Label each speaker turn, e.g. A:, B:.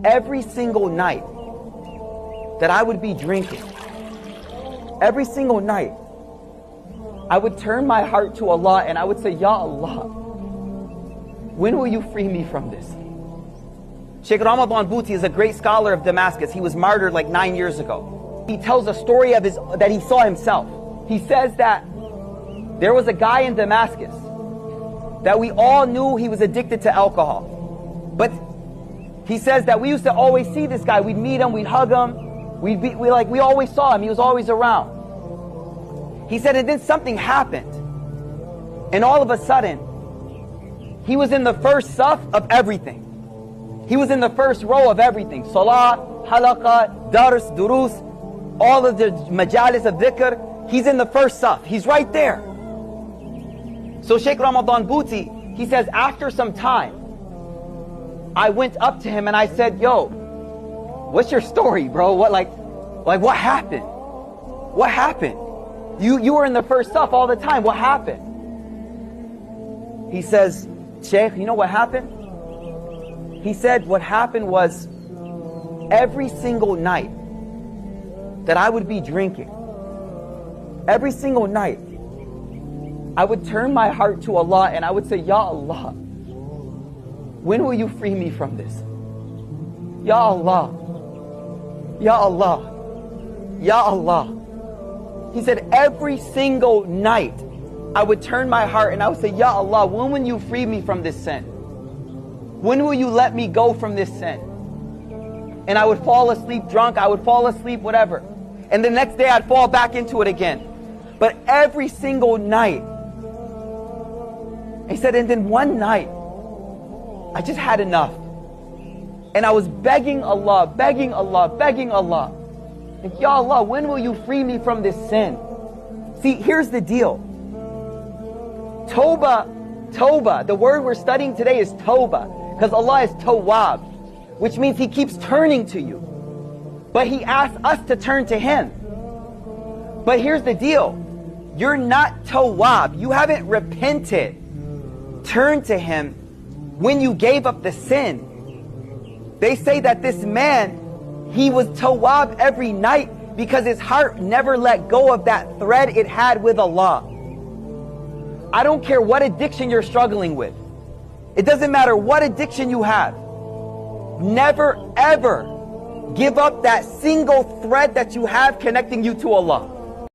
A: Every single night that I would be drinking, every single night, I would turn my heart to Allah and I would say, Ya Allah, when will you free me from this? Sheikh Ramadan Bhuti is a great scholar of Damascus. He was martyred like 9 years ago. He tells a story of that he saw himself. He says that there was a guy in Damascus that we all knew he was addicted to alcohol. But he says that we used to always see this guy. We'd meet him, we'd hug him, we always saw him. He was always around. He said, and then something happened. And all of a sudden, he was in the first saf of everything. He was in the first row of everything. Salah, halaqah, dars, durus, all of the majalis of dhikr. He's in the first saf. He's right there. So Sheikh Ramadan Bhuti, he says, after some time, I went up to him and I said, yo, what's your story, bro? What happened? What happened? You were in the first saf all the time. What happened? He says, Sheikh, you know what happened? He said what happened was every single night that I would be drinking, every single night, I would turn my heart to Allah and I would say, Ya Allah, when will you free me from this? Ya Allah, Ya Allah, Ya Allah. He said every single night I would turn my heart and I would say, Ya Allah, when will you free me from this sin? When will you let me go from this sin? And I would fall asleep drunk, I would fall asleep whatever. And the next day I'd fall back into it again. But every single night. He said, and then one night, I just had enough. And I was begging Allah, begging Allah, begging Allah. Like, Ya Allah, when will you free me from this sin? See, here's the deal. Tawbah, the word we're studying today is Tawbah. Because Allah is Tawwab, which means He keeps turning to you. But He asks us to turn to Him. But here's the deal. You're not Tawwab. You haven't repented. Turn to Him when you gave up the sin. They say that this man, he was Tawwab every night because his heart never let go of that thread it had with Allah. I don't care what addiction you're struggling with. It doesn't matter what addiction you have. Never ever give up that single thread that you have connecting you to Allah.